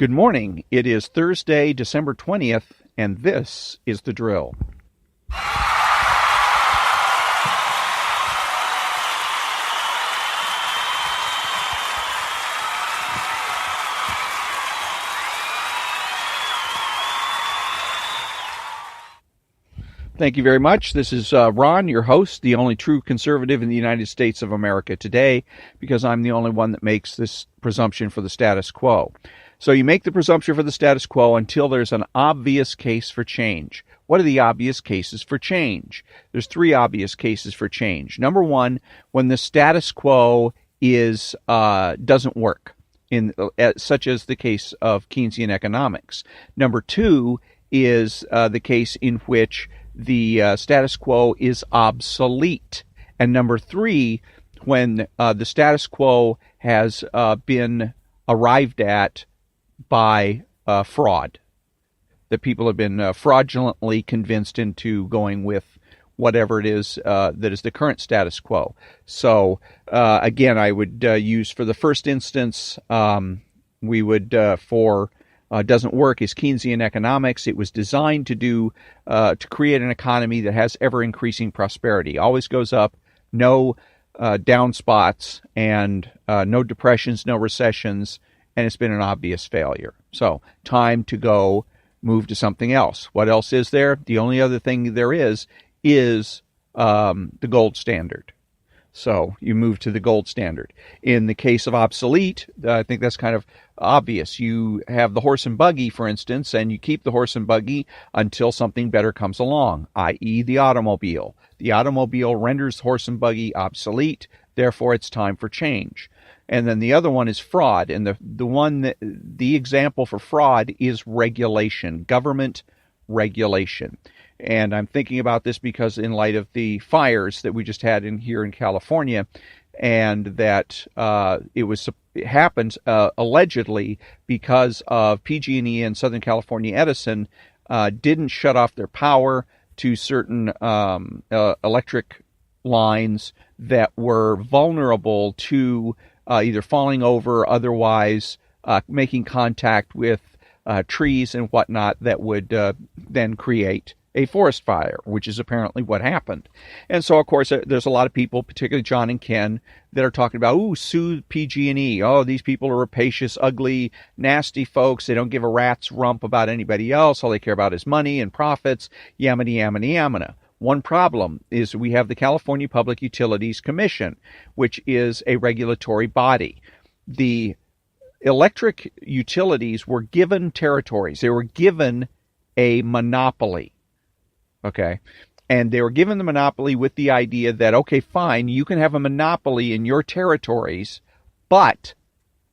Good morning. It is Thursday, December 20th, and this is The Drill. Thank you very much. This is Ron, your host, the only true conservative in the United States of America today, because I'm the only one that makes this presumption for the status quo. So you make the presumption for the status quo until there's an obvious case for change. What are the obvious cases for change? There's three obvious cases for change. Number one, when the status quo is doesn't work, such as the case of Keynesian economics. Number two is the case in which the status quo is obsolete. And number three, when the status quo has been arrived at by fraud, that people have been fraudulently convinced into going with whatever it is that is the current status quo. So again, I would use for the first instance, we would for doesn't work is Keynesian economics. It was designed to create an economy that has ever increasing prosperity, always goes up, no down spots, and no depressions, no recessions, and it's been an obvious failure. So time to go move to something else. What else is there? The only other thing there is the gold standard. So you move to the gold standard. In the case of obsolete, I think that's kind of obvious. You have the horse and buggy, for instance, and you keep the horse and buggy until something better comes along, i.e. the automobile. The automobile renders the horse and buggy obsolete, therefore it's time for change. And then the other one is fraud, and the example for fraud is regulation, government regulation. And I'm thinking about this because in light of the fires that we just had here in California, and that it happened allegedly because of PG&E and Southern California Edison didn't shut off their power to certain electric lines that were vulnerable to either falling over, or otherwise making contact with trees and whatnot that would then create a forest fire, which is apparently what happened. And so, of course, there's a lot of people, particularly John and Ken, that are talking about, sue PG&E. Oh, these people are rapacious, ugly, nasty folks. They don't give a rat's rump about anybody else. All they care about is money and profits, yamina, yamina, yamina. One problem is we have the California Public Utilities Commission, which is a regulatory body. The electric utilities were given territories. They were given a monopoly. Okay. And they were given the monopoly with the idea that, okay, fine, you can have a monopoly in your territories, but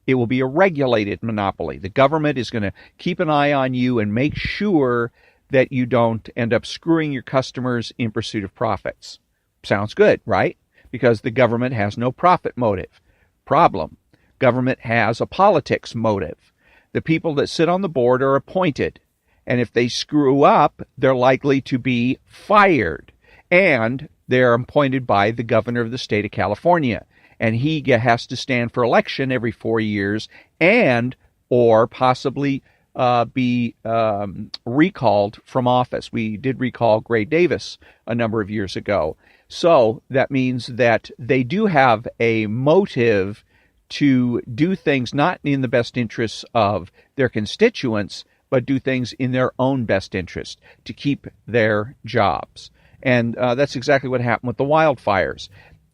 it will be a regulated monopoly. The government is going to keep an eye on you and make sure that you don't end up screwing your customers in pursuit of profits. Sounds good, right? Because the government has no profit motive. Problem: government has a politics motive. The people that sit on the board are appointed. And if they screw up, they're likely to be fired. And they're appointed by the governor of the state of California. And he has to stand for election every 4 years or possibly be recalled from office. We did recall Gray Davis a number of years ago. So that means that they do have a motive to do things not in the best interests of their constituents, but do things in their own best interest to keep their jobs. And that's exactly what happened with the wildfires.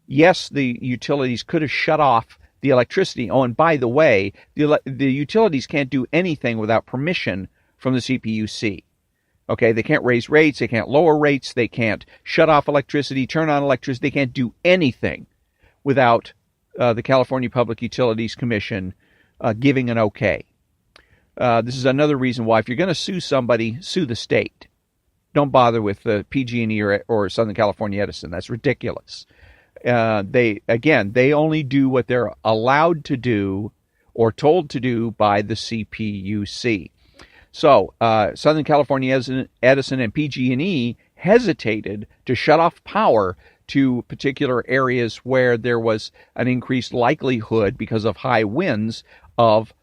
Yes, the utilities could have shut off the electricity. Oh, and by the way, the utilities can't do anything without permission from the CPUC. Okay, they can't raise rates, they can't lower rates, they can't shut off electricity, turn on electricity, they can't do anything without the California Public Utilities Commission giving an okay. This is another reason why if you're going to sue somebody, sue the state. Don't bother with PG&E or Southern California Edison. That's ridiculous. They only do what they're allowed to do or told to do by the CPUC. So Southern California Edison and PG&E hesitated to shut off power to particular areas where there was an increased likelihood because of high winds of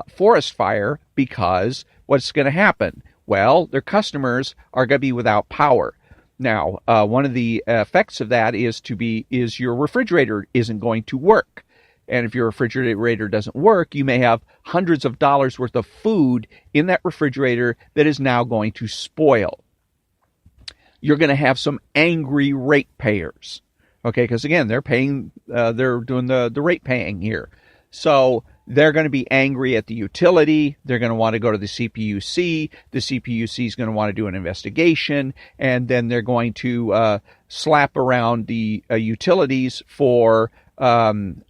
forest fire, because what's going to happen? Well, their customers are going to be without power. Now, one of the effects of that is your refrigerator isn't going to work. And if your refrigerator doesn't work, you may have hundreds of dollars worth of food in that refrigerator that is now going to spoil. You're going to have some angry ratepayers. Okay, because again, they're doing the rate paying here. So they're going to be angry at the utility. They're going to want to go to the CPUC. The CPUC is going to want to do an investigation, and then they're going to slap around the utilities for,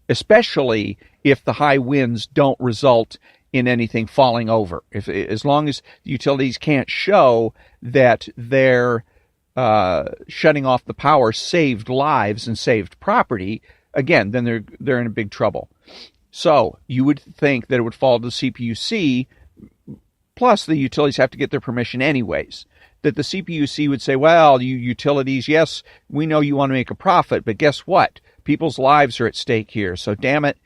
especially if the high winds don't result in anything falling over. As long as the utilities can't show that they're shutting off the power saved lives and saved property, again, then they're in a big trouble. So you would think that it would fall to the CPUC, plus the utilities have to get their permission anyways, that the CPUC would say, well, you utilities, yes, we know you want to make a profit, but guess what? People's lives are at stake here. So damn it,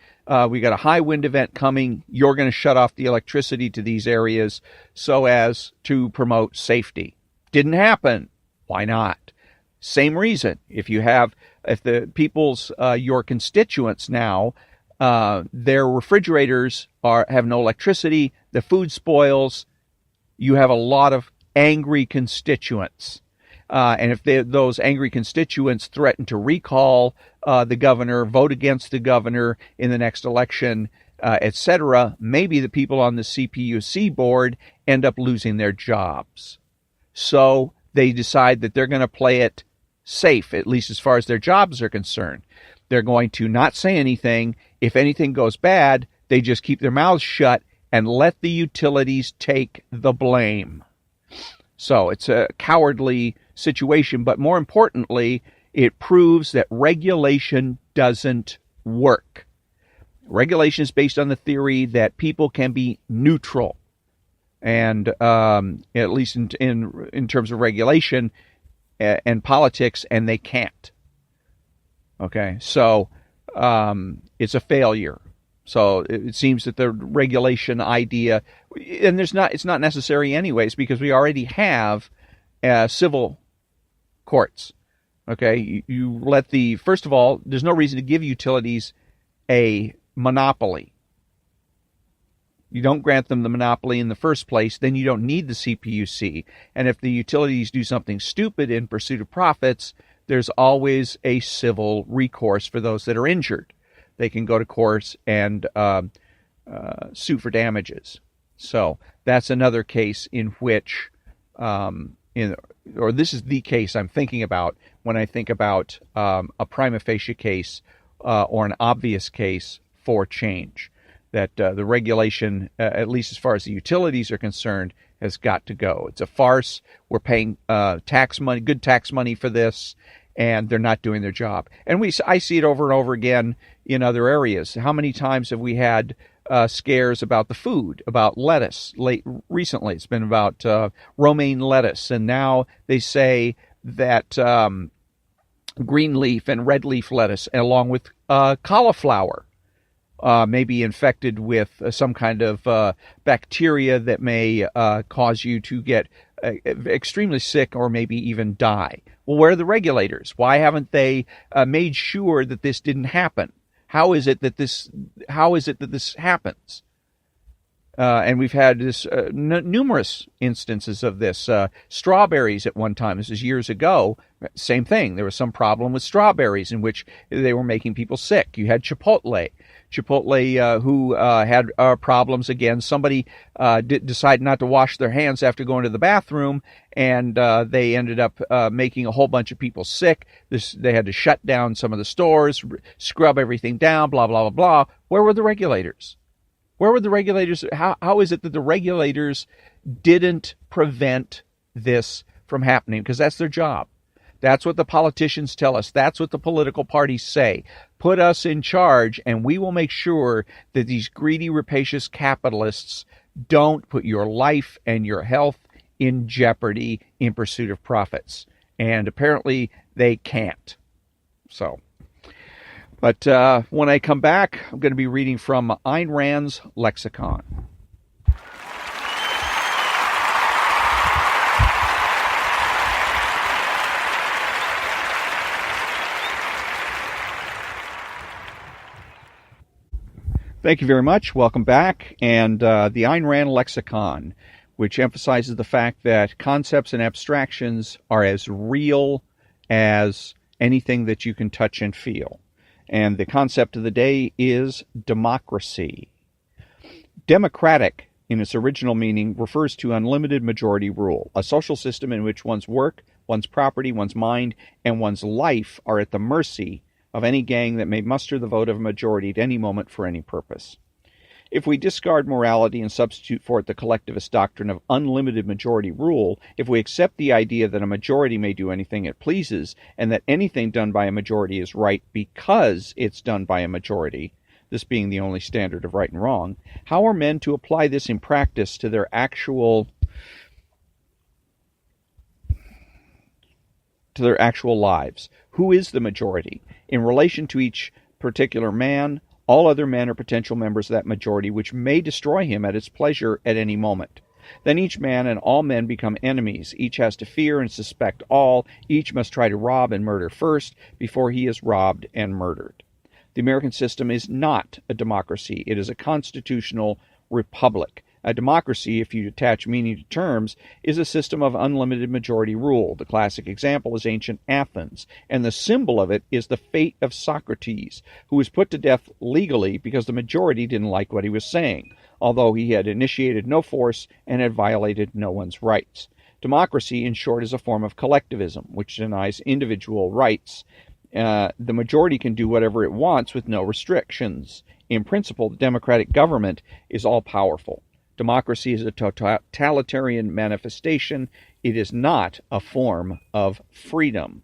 we got a high wind event coming. You're going to shut off the electricity to these areas so as to promote safety. Didn't happen. Why not? Same reason. If the people's, your constituents now, their refrigerators have no electricity, the food spoils, you have a lot of angry constituents. And if those angry constituents threaten to recall the governor, vote against the governor in the next election, etc., maybe the people on the CPUC board end up losing their jobs. So they decide that they're going to play it safe, at least as far as their jobs are concerned. They're going to not say anything. If anything goes bad, they just keep their mouths shut and let the utilities take the blame. So it's a cowardly situation, but more importantly, it proves that regulation doesn't work. Regulation is based on the theory that people can be neutral. And at least in terms of regulation and politics, and they can't. Okay, so it's a failure. So it seems that the regulation idea, and it's not necessary anyways, because we already have civil courts. Okay, you let first of all, there's no reason to give utilities a monopoly. You don't grant them the monopoly in the first place, then you don't need the CPUC. And if the utilities do something stupid in pursuit of profits, there's always a civil recourse for those that are injured. They can go to court and sue for damages. So that's another case in which, this is the case I'm thinking about when I think about a prima facie case or an obvious case for change. That the regulation, at least as far as the utilities are concerned, has got to go. It's a farce. We're paying tax money, good tax money for this, and they're not doing their job. And I see it over and over again in other areas. How many times have we had scares about the food, about lettuce? Recently, it's been about romaine lettuce, and now they say that green leaf and red leaf lettuce, along with cauliflower, may be infected with some kind of bacteria that may cause you to get extremely sick or maybe even die. Well, where are the regulators? Why haven't they made sure that this didn't happen? How is it that this happens? And we've had numerous instances of this. Strawberries at one time, this is years ago, same thing. There was some problem with strawberries in which they were making people sick. You had Chipotle who had problems again. Somebody decided not to wash their hands after going to the bathroom, and they ended up making a whole bunch of people sick. They had to shut down some of the stores, scrub everything down, blah, blah, blah, blah. Where were the regulators? Where were the regulators? How is it that the regulators didn't prevent this from happening? Because that's their job. That's what the politicians tell us. That's what the political parties say. Put us in charge, and we will make sure that these greedy, rapacious capitalists don't put your life and your health in jeopardy in pursuit of profits. And apparently they can't. So, But when I come back, I'm going to be reading from Ayn Rand's Lexicon. Thank you very much. Welcome back. And the Ayn Rand Lexicon, which emphasizes the fact that concepts and abstractions are as real as anything that you can touch and feel. And the concept of the day is democracy. Democratic, in its original meaning, refers to unlimited majority rule, a social system in which one's work, one's property, one's mind, and one's life are at the mercy of any gang that may muster the vote of a majority at any moment for any purpose. If we discard morality and substitute for it the collectivist doctrine of unlimited majority rule, if we accept the idea that a majority may do anything it pleases, and that anything done by a majority is right because it's done by a majority, this being the only standard of right and wrong, how are men to apply this in practice to their actual lives? Who is the majority? In relation to each particular man, all other men are potential members of that majority, which may destroy him at its pleasure at any moment. Then each man and all men become enemies. Each has to fear and suspect all. Each must try to rob and murder first before he is robbed and murdered. The American system is not a democracy. It is a constitutional republic. A democracy, if you attach meaning to terms, is a system of unlimited majority rule. The classic example is ancient Athens, and the symbol of it is the fate of Socrates, who was put to death legally because the majority didn't like what he was saying, although he had initiated no force and had violated no one's rights. Democracy, in short, is a form of collectivism, which denies individual rights. The majority can do whatever it wants with no restrictions. In principle, the democratic government is all-powerful. Democracy is a totalitarian manifestation. It is not a form of freedom.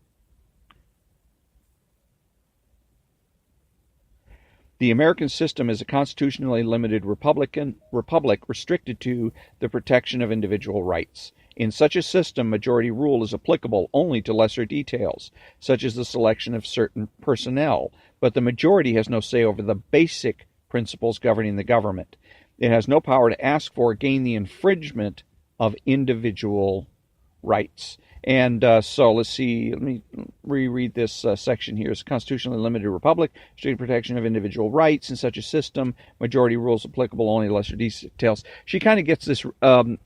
The American system is a constitutionally limited republic restricted to the protection of individual rights. In such a system, majority rule is applicable only to lesser details, such as the selection of certain personnel, but the majority has no say over the basic principles governing the government. It has no power to ask for or gain the infringement of individual rights. And so let's see, let me reread this section here. It's a constitutionally limited republic, strict protection of individual rights. In such a system, majority rules applicable only to lesser details. She kind of gets this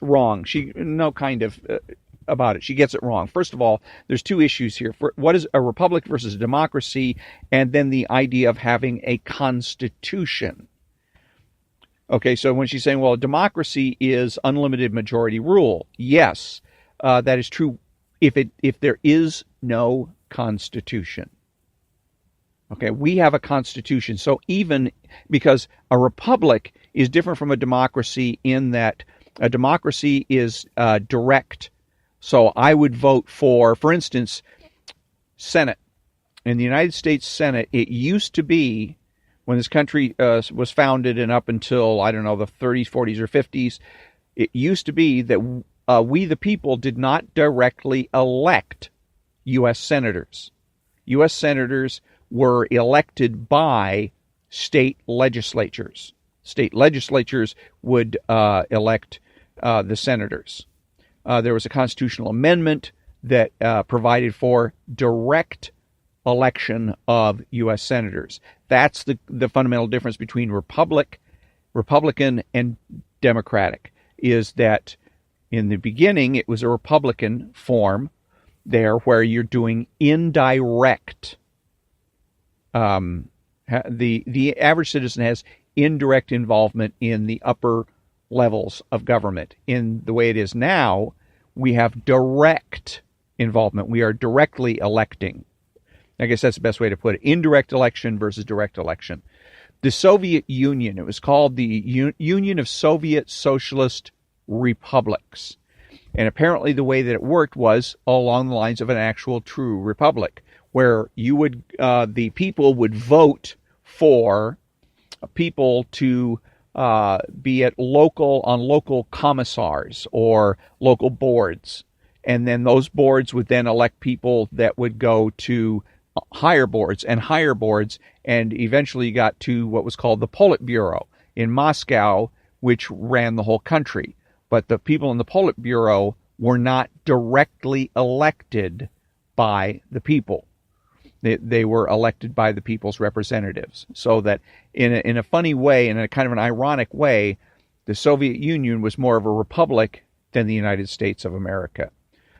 wrong. About it. She gets it wrong. First of all, there's two issues here. What is a republic versus a democracy, and then the idea of having a constitution. Okay, so when she's saying, well, democracy is unlimited majority rule, yes, that is true if there is no constitution. Okay, we have a constitution. So even because a republic is different from a democracy in that a democracy is direct. So I would vote for instance, Senate. In the United States Senate, it used to be, when this country was founded and up until, I don't know, the 30s, 40s, or 50s, it used to be that we, the people, did not directly elect U.S. senators. U.S. senators were elected by state legislatures. State legislatures would elect the senators. There was a constitutional amendment that provided for direct election of U.S. senators. That's the fundamental difference between Republican and Democratic, is that in the beginning it was a Republican form there where you're doing indirect. The average citizen has indirect involvement in the upper levels of government. In the way it is now, we have direct involvement. We are directly electing. I guess that's the best way to put it. Indirect election versus direct election. The Soviet Union, it was called the Union of Soviet Socialist Republics. And apparently the way that it worked was along the lines of an actual true republic, where you would the people would vote for people to be at local commissars or local boards. And then those boards would then elect people that would go to higher boards and higher boards, and eventually got to what was called the Politburo in Moscow, which ran the whole country. But the people in the Politburo were not directly elected by the people. They were elected by the people's representatives. So that in a funny way, in a kind of an ironic way, the Soviet Union was more of a republic than the United States of America.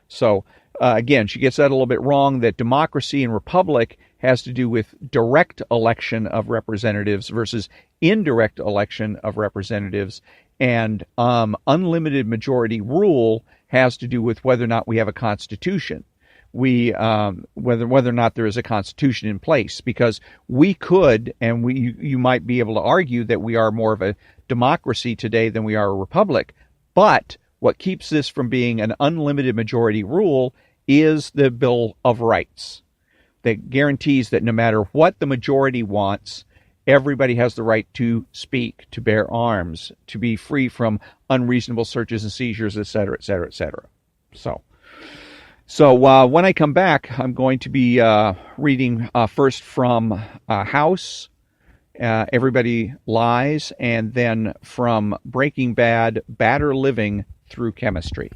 So again, she gets that a little bit wrong, that democracy and republic has to do with direct election of representatives versus indirect election of representatives, and unlimited majority rule has to do with whether or not we have a constitution. Whether or not there is a constitution in place, because we could, and you might be able to argue that we are more of a democracy today than we are a republic, but what keeps this from being an unlimited majority rule is the Bill of Rights that guarantees that no matter what the majority wants, everybody has the right to speak, to bear arms, to be free from unreasonable searches and seizures, etc., etc., etc. So when I come back, I'm going to be reading first from House, Everybody Lies, and then from Breaking Bad, Badder Living Through Chemistry.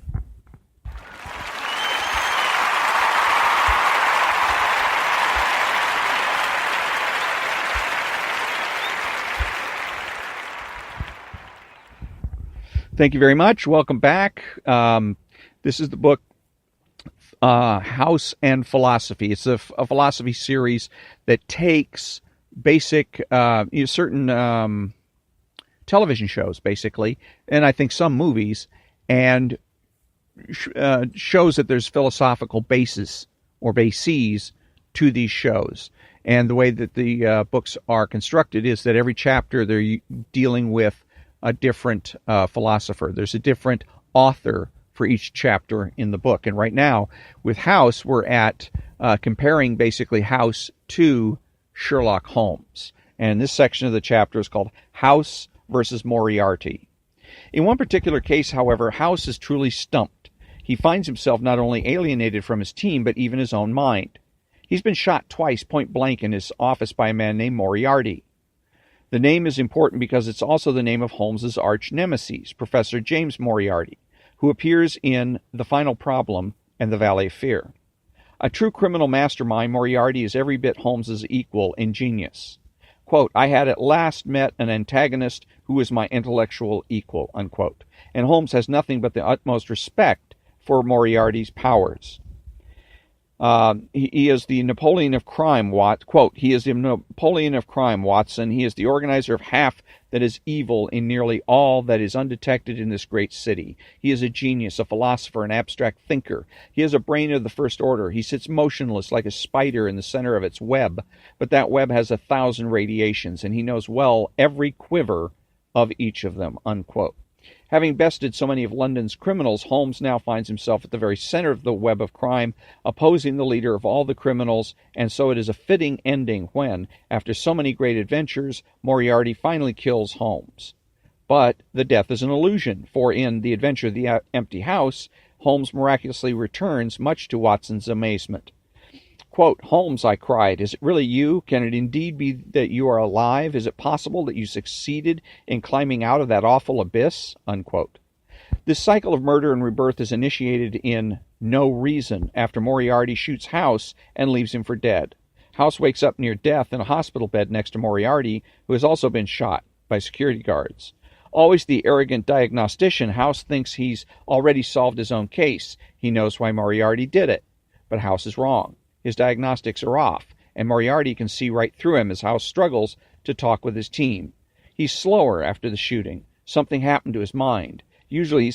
Thank you very much. Welcome back. This is the book House and Philosophy. It's a philosophy series that takes basic, certain television shows, basically, and I think some movies, and shows that there's philosophical basis or bases to these shows. And the way that the books are constructed is that every chapter they're dealing with a different philosopher. There's a different author for each chapter in the book. And right now, with House, we're at comparing basically House to Sherlock Holmes. And this section of the chapter is called House versus Moriarty. In one particular case, however, House is truly stumped. He finds himself not only alienated from his team, but even his own mind. He's been shot twice point blank in his office by a man named Moriarty. The name is important because it's also the name of Holmes's arch nemesis, Professor James Moriarty, who appears in The Final Problem and The Valley of Fear. A true criminal mastermind, Moriarty is every bit Holmes's equal in genius. Quote, I had at last met an antagonist who is my intellectual equal, unquote. And Holmes has nothing but the utmost respect for Moriarty's powers. He is the Napoleon of crime, quote, he is the Napoleon of crime, Watson. He is the organizer of half that is evil in nearly all that is undetected in this great city. He is a genius, a philosopher, an abstract thinker. He has a brain of the first order. He sits motionless like a spider in the center of its web, but that web has 1,000 radiations, and he knows well every quiver of each of them, unquote. Having bested so many of London's criminals, Holmes now finds himself at the very center of the web of crime, opposing the leader of all the criminals, and so it is a fitting ending when, after so many great adventures, Moriarty finally kills Holmes. But the death is an illusion, for in The Adventure of the Empty House, Holmes miraculously returns, much to Watson's amazement. Quote, Holmes, I cried, is it really you? Can it indeed be that you are alive? Is it possible that you succeeded in climbing out of that awful abyss? Unquote. This cycle of murder and rebirth is initiated in No Reason after Moriarty shoots House and leaves him for dead. House wakes up near death in a hospital bed next to Moriarty, who has also been shot by security guards. Always the arrogant diagnostician, House thinks he's already solved his own case. He knows why Moriarty did it. But House is wrong. His diagnostics are off, and Moriarty can see right through him as House struggles to talk with his team. He's slower after the shooting. Something happened to his mind. Usually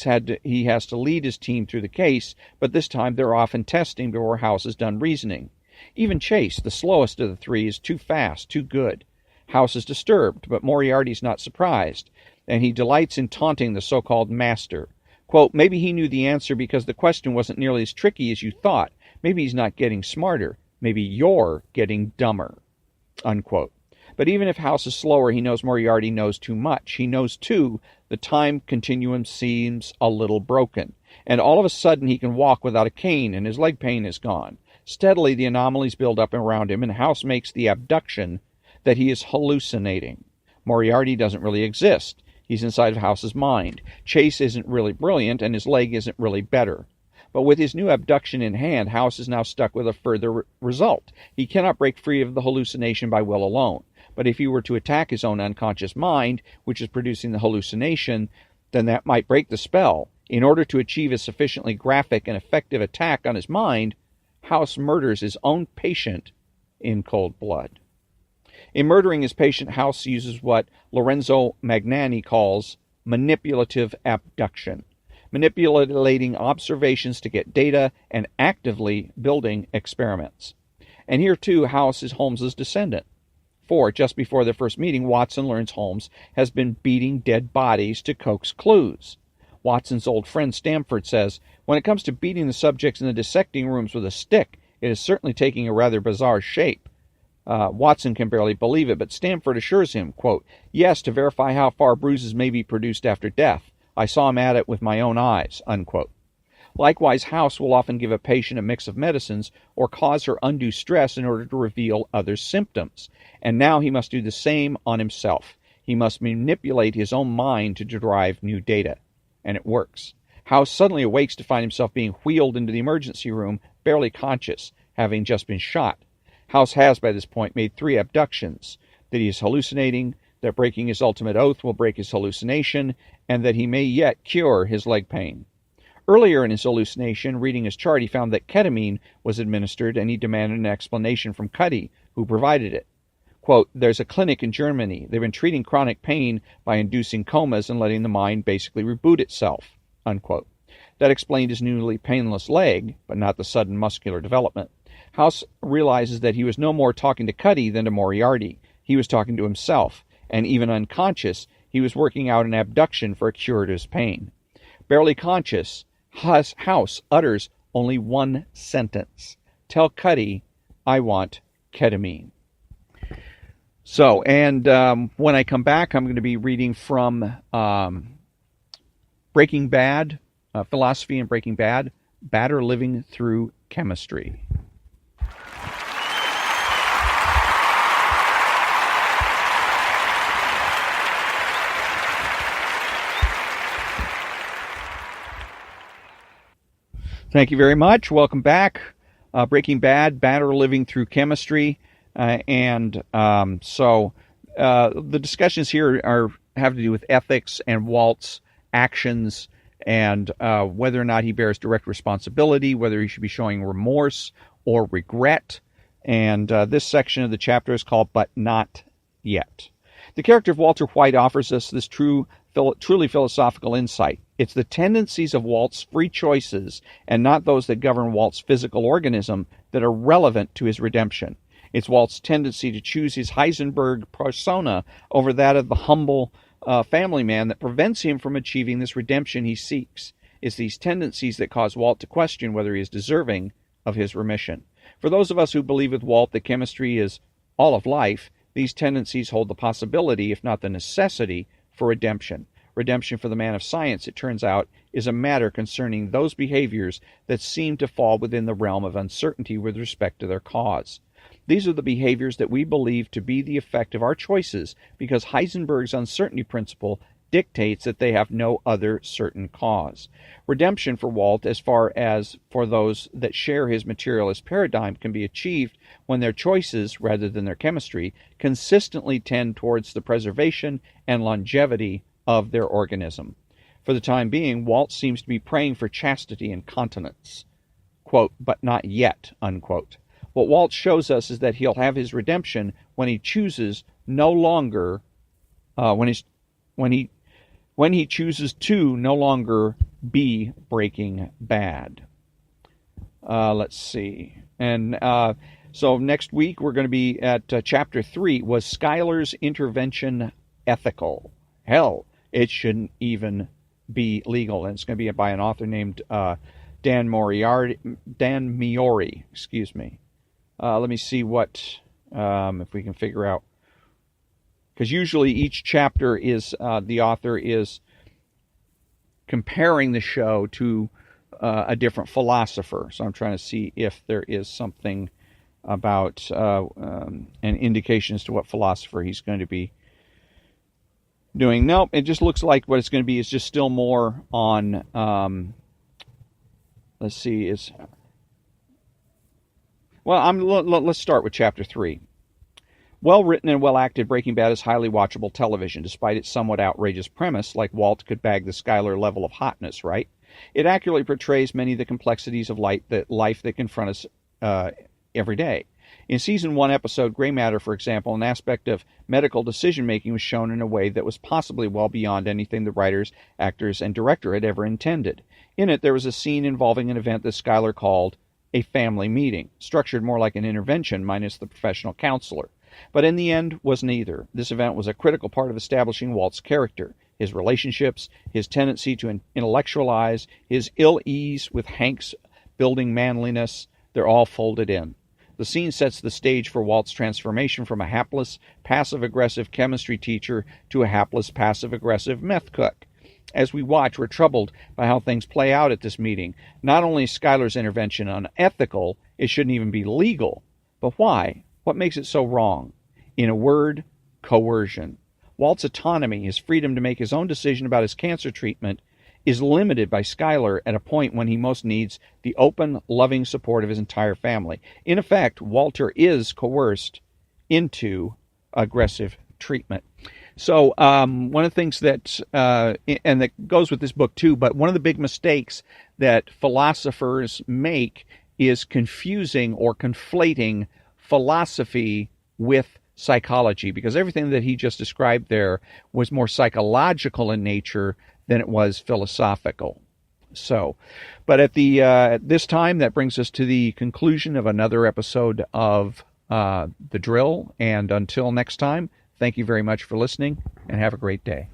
he has to lead his team through the case, but this time they're off in testing before House has done reasoning. Even Chase, the slowest of the three, is too fast, too good. House is disturbed, but Moriarty's not surprised, and he delights in taunting the so-called master. Quote, maybe he knew the answer because the question wasn't nearly as tricky as you thought. Maybe he's not getting smarter. Maybe you're getting dumber, unquote. But even if House is slower, he knows Moriarty knows too much. He knows, too, the time continuum seems a little broken. And all of a sudden he can walk without a cane and his leg pain is gone. Steadily, the anomalies build up around him, and House makes the abduction that he is hallucinating. Moriarty doesn't really exist. He's inside of House's mind. Chase isn't really brilliant, and his leg isn't really better. But with his new abduction in hand, House is now stuck with a further result. He cannot break free of the hallucination by will alone. But if he were to attack his own unconscious mind, which is producing the hallucination, then that might break the spell. In order to achieve a sufficiently graphic and effective attack on his mind, House murders his own patient in cold blood. In murdering his patient, House uses what Lorenzo Magnani calls manipulative abduction, manipulating observations to get data and actively building experiments. And here, too, House is Holmes's descendant. For, just before their first meeting, Watson learns Holmes has been beating dead bodies to coax clues. Watson's old friend Stamford says, "When it comes to beating the subjects in the dissecting rooms with a stick, it is certainly taking a rather bizarre shape." Watson can barely believe it, but Stamford assures him, quote, "Yes, to verify how far bruises may be produced after death. I saw him at it with my own eyes," unquote. Likewise, House will often give a patient a mix of medicines or cause her undue stress in order to reveal others' symptoms. And now he must do the same on himself. He must manipulate his own mind to derive new data. And it works. House suddenly awakes to find himself being wheeled into the emergency room, barely conscious, having just been shot. House has, by this point, made 3 abductions: that he is hallucinating, that breaking his ultimate oath will break his hallucination, and that he may yet cure his leg pain. Earlier in his hallucination, reading his chart, he found that ketamine was administered, and he demanded an explanation from Cuddy, who provided it. Quote, "There's a clinic in Germany. They've been treating chronic pain by inducing comas and letting the mind basically reboot itself," unquote. That explained his newly painless leg, but not the sudden muscular development. House realizes that he was no more talking to Cuddy than to Moriarty. He was talking to himself, and even unconscious, he was working out an abduction for a cure to his pain. Barely conscious, House utters only one sentence: "Tell Cuddy I want ketamine." So, and when I come back, I'm going to be reading from Breaking Bad, Philosophy in Breaking Bad, Batter Living Through Chemistry. Thank you very much. Welcome back. Breaking Bad, Batter Living Through Chemistry. The discussions here have to do with ethics and Walt's actions and whether or not he bears direct responsibility, whether he should be showing remorse or regret. And this section of the chapter is called But Not Yet. The character of Walter White offers us this truly philosophical insight. It's the tendencies of Walt's free choices and not those that govern Walt's physical organism that are relevant to his redemption. It's Walt's tendency to choose his Heisenberg persona over that of the humble family man that prevents him from achieving this redemption he seeks. It's these tendencies that cause Walt to question whether he is deserving of his remission. For those of us who believe with Walt that chemistry is all of life, these tendencies hold the possibility, if not the necessity, for redemption. Redemption for the man of science, it turns out, is a matter concerning those behaviors that seem to fall within the realm of uncertainty with respect to their cause. These are the behaviors that we believe to be the effect of our choices because Heisenberg's uncertainty principle dictates that they have no other certain cause. Redemption for Walt, as far as for those that share his materialist paradigm, can be achieved when their choices, rather than their chemistry, consistently tend towards the preservation and longevity of their organism. For the time being, Walt seems to be praying for chastity and continence. Quote, "But not yet," unquote. What Walt shows us is that he'll have his redemption when he chooses no longer, when he chooses to no longer be Breaking Bad. Let's see. And so next week we're going to be at Chapter 3, Was Schuyler's Intervention Ethical? Hell, it shouldn't even be legal. And it's going to be by an author named Dan Miori, excuse me. Let me see what, if we can figure out. Because usually each chapter is, the author is comparing the show to a different philosopher. So I'm trying to see if there is something about an indication as to what philosopher he's going to be doing. Nope, it just looks like what it's going to be is just still more on, let's see, let's start with chapter 3. Well written and well acted, Breaking Bad is highly watchable television, despite its somewhat outrageous premise, like Walt could bag the Skyler level of hotness, right? It accurately portrays many of the complexities of life that confront us every day. In Season 1 episode Gray Matter, for example, an aspect of medical decision-making was shown in a way that was possibly well beyond anything the writers, actors, and director had ever intended. In it, there was a scene involving an event that Skyler called a family meeting, structured more like an intervention minus the professional counselor. But in the end was neither. This event was a critical part of establishing Walt's character, his relationships, his tendency to intellectualize, his ill ease with Hank's building manliness. They're all folded in. The scene sets the stage for Walt's transformation from a hapless, passive-aggressive chemistry teacher to a hapless, passive-aggressive meth cook. As we watch, we're troubled by how things play out at this meeting. Not only is Skyler's intervention unethical, it shouldn't even be legal. But why? What makes it so wrong? In a word, coercion. Walt's autonomy, his freedom to make his own decision about his cancer treatment, is limited by Skyler at a point when he most needs the open, loving support of his entire family. In effect, Walter is coerced into aggressive treatment. So one of the things that, and that goes with this book too, but one of the big mistakes that philosophers make is confusing or conflating philosophy with psychology, because everything that he just described there was more psychological in nature than it was philosophical. So, but at this time, that brings us to the conclusion of another episode of The Drill. And until next time, thank you very much for listening, and have a great day.